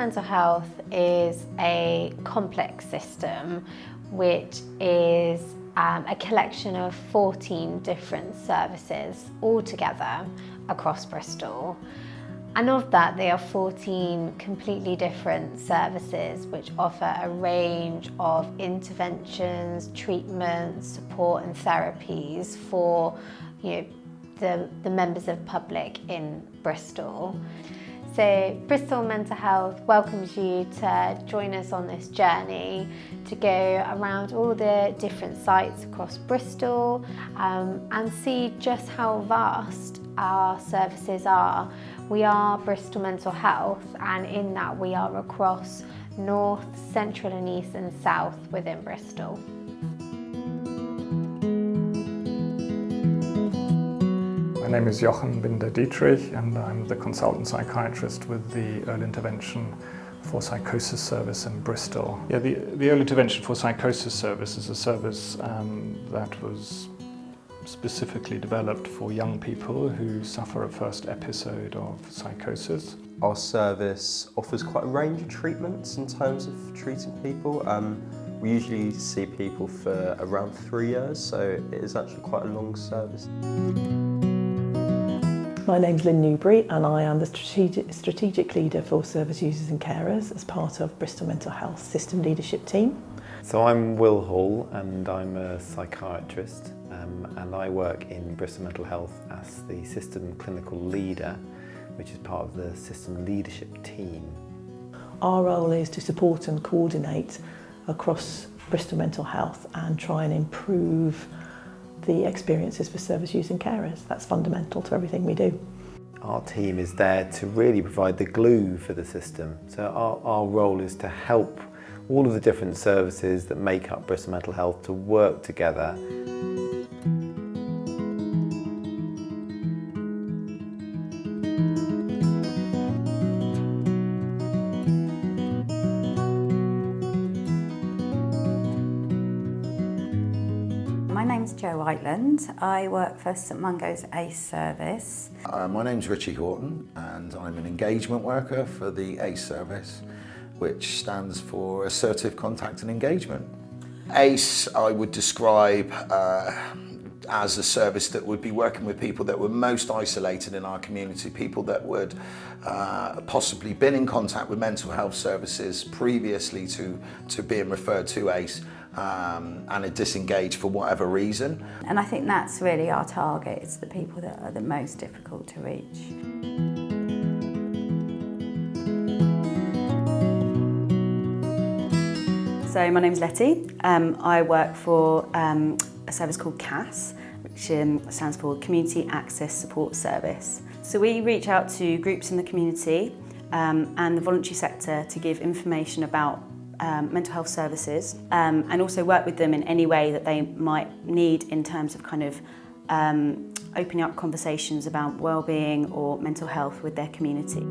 Mental Health is a complex system which is a collection of 14 different services all together across Bristol. And of that, there are 14 completely different services which offer a range of interventions, treatments, support and therapies for the members of the public in Bristol. So Bristol Mental Health welcomes you to join us on this journey to go around all the different sites across Bristol and see just how vast our services are. We are Bristol Mental Health, and in that we are across North, Central and East and South within Bristol. My name is Jochen Binder-Dietrich and I'm the consultant psychiatrist with the Early Intervention for Psychosis service in Bristol. Yeah, the Early Intervention for Psychosis service is a service that was specifically developed for young people who suffer a first episode of psychosis. Our service offers quite a range of treatments in terms of treating people. We usually see people for around 3 years, so it is actually quite a long service. My name's Lynn Newbury and I am the strategic leader for service users and carers as part of Bristol Mental Health System Leadership Team. So I'm Will Hall and I'm a psychiatrist and I work in Bristol Mental Health as the System Clinical Leader, which is part of the System Leadership Team. Our role is to support and coordinate across Bristol Mental Health and try and improve the experiences for service users and carers. That's fundamental to everything we do. Our team is there to really provide the glue for the system. So our role is to help all of the different services that make up Bristol Mental Health to work together. My name's Jo Whiteland. I work for St Mungo's ACE service. My name's Richie Horton and I'm an engagement worker for the ACE service, which stands for Assertive Contact and Engagement. ACE I would describe as a service that would be working with people that were most isolated in our community, people that would possibly been in contact with mental health services previously to being referred to ACE and are disengaged for whatever reason. And I think that's really our target. It's the people that are the most difficult to reach. So my name's Letty. I work for a service called CAS, which stands for Community Access Support Service. So we reach out to groups in the community and the voluntary sector to give information about mental health services and also work with them in any way that they might need in terms of kind of opening up conversations about wellbeing or mental health with their community.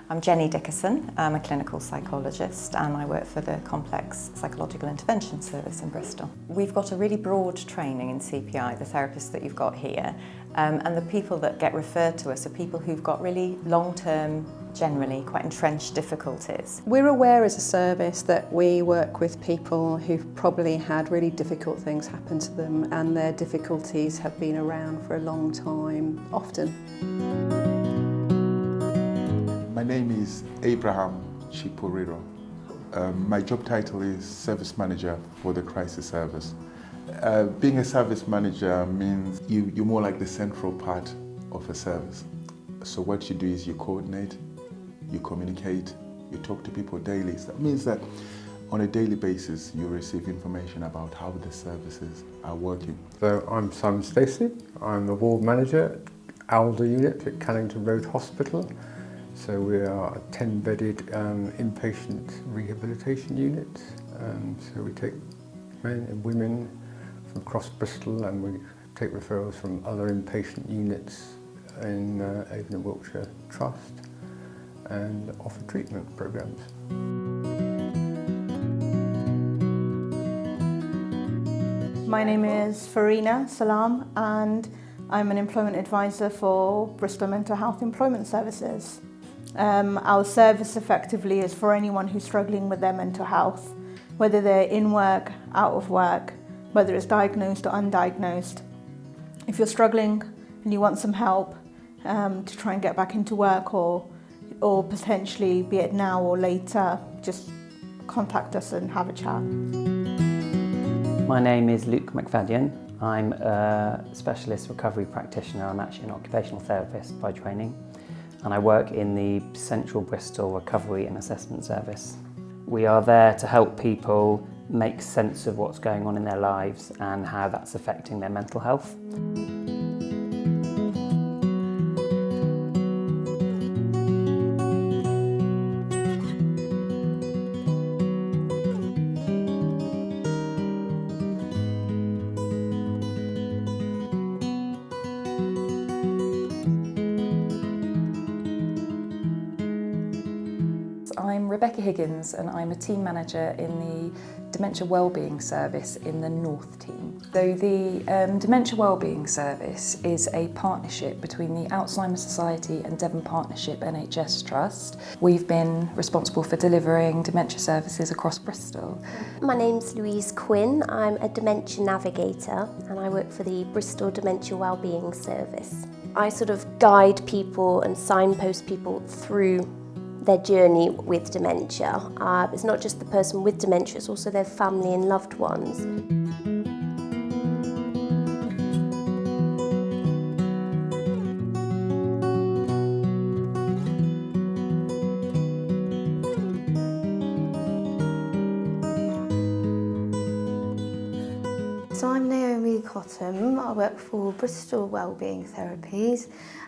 I'm Jenny Dickerson. I'm a clinical psychologist and I work for the Complex Psychological Intervention Service in Bristol. We've got a really broad training in CPI, the therapists that you've got here, and the people that get referred to us are people who've got really long-term, generally quite entrenched difficulties. We're aware as a service that we work with people who've probably had really difficult things happen to them and their difficulties have been around for a long time, often. My name is Abraham Chipuriro. My job title is Service Manager for the Crisis Service. Being a service manager means you're more like the central part of a service. So what you do is you coordinate, you communicate, you talk to people daily. So that means that on a daily basis you receive information about how the services are working. So I'm Simon Stacey. I'm the ward manager at Alder Unit at Cannington Road Hospital. So we are a 10-bedded inpatient rehabilitation unit. So we take men and women from across Bristol and we take referrals from other inpatient units in Avon and Wiltshire Trust and offer treatment programmes. My name is Farina Salam and I'm an employment advisor for Bristol Mental Health Employment Services. Our service effectively is for anyone who's struggling with their mental health, whether they're in work, out of work, whether it's diagnosed or undiagnosed. If you're struggling and you want some help to try and get back into work or potentially be it now or later, just contact us and have a chat. My name is Luke McFadden. I'm a specialist recovery practitioner. I'm actually an occupational therapist by training, and I work in the Central Bristol Recovery and Assessment Service. We are there to help people make sense of what's going on in their lives and how that's affecting their mental health. I'm Rebecca Higgins and I'm a team manager in the Dementia Wellbeing service in the North team. So the Dementia Wellbeing service is a partnership between the Alzheimer's Society and Devon Partnership NHS Trust. We've been responsible for delivering dementia services across Bristol. My name's Louise Quinn. I'm a dementia navigator and I work for the Bristol Dementia Wellbeing service. I sort of guide people and signpost people through their journey with dementia. It's not just the person with dementia, it's also their family and loved ones. So I'm Naomi Cottam. I work for Bristol Wellbeing Therapies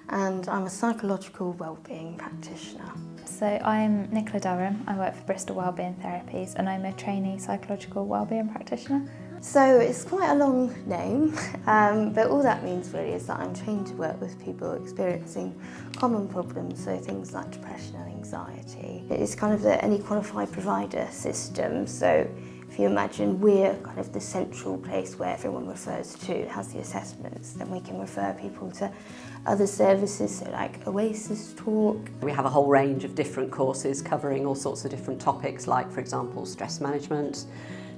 and I'm a psychological wellbeing practitioner. So I'm Nicola Durham. I work for Bristol Wellbeing Therapies and I'm a trainee psychological wellbeing practitioner. So it's quite a long name, but all that means really is that I'm trained to work with people experiencing common problems, so things like depression and anxiety. It's kind of any qualified provider system, so if you imagine we're kind of the central place where everyone refers to, has the assessments, then we can refer people to other services, so like Oasis Talk. We have a whole range of different courses covering all sorts of different topics, like for example stress management,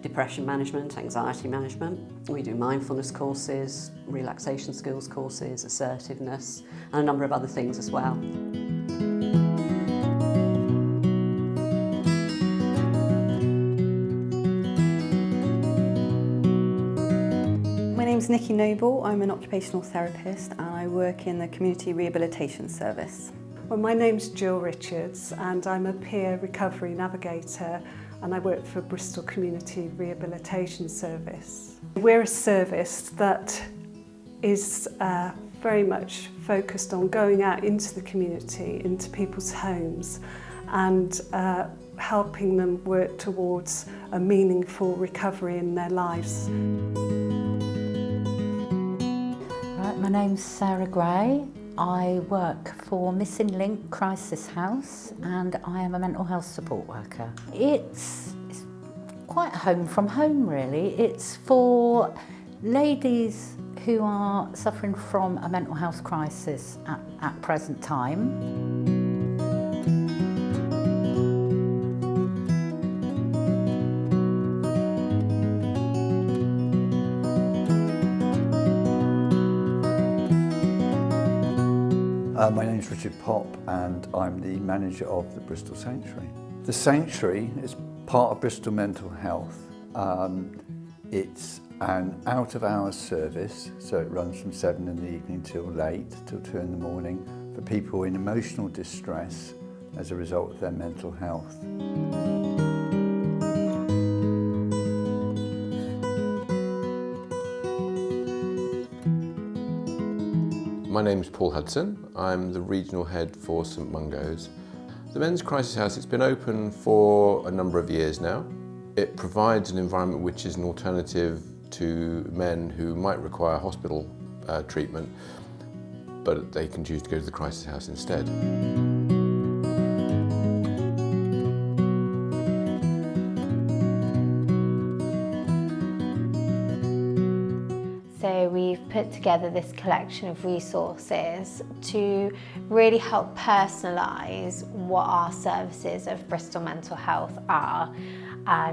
depression management, anxiety management. We do mindfulness courses, relaxation skills courses, assertiveness, and a number of other things as well. My name's Nikki Noble. I'm an occupational therapist and I work in the community rehabilitation service. Well, my name's Jill Richards and I'm a peer recovery navigator and I work for Bristol Community Rehabilitation Service. We're a service that is very much focused on going out into the community, into people's homes and helping them work towards a meaningful recovery in their lives. My name's Sarah Gray. I work for Missing Link Crisis House and I am a mental health support worker. It's quite home from home really. It's for ladies who are suffering from a mental health crisis at present time. My name's Richard Popp and I'm the manager of the Bristol Sanctuary. The Sanctuary is part of Bristol Mental Health. It's an out-of-hours service, so it runs from 7 in the evening till late, till 2 in the morning, for people in emotional distress as a result of their mental health. My name is Paul Hudson. I'm the regional head for St Mungo's. The Men's Crisis House, it's been open for a number of years now. It provides an environment which is an alternative to men who might require hospital treatment, but they can choose to go to the crisis house instead. So we've put together this collection of resources to really help personalise what our services of Bristol Mental Health are.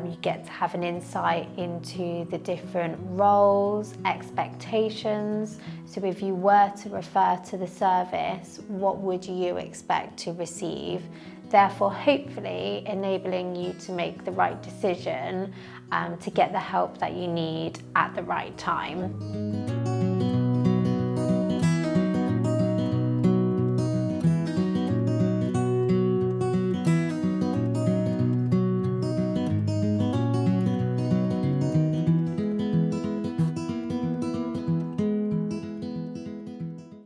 You get to have an insight into the different roles, expectations. So if you were to refer to the service, what would you expect to receive? Therefore, hopefully enabling you to make the right decision to get the help that you need at the right time.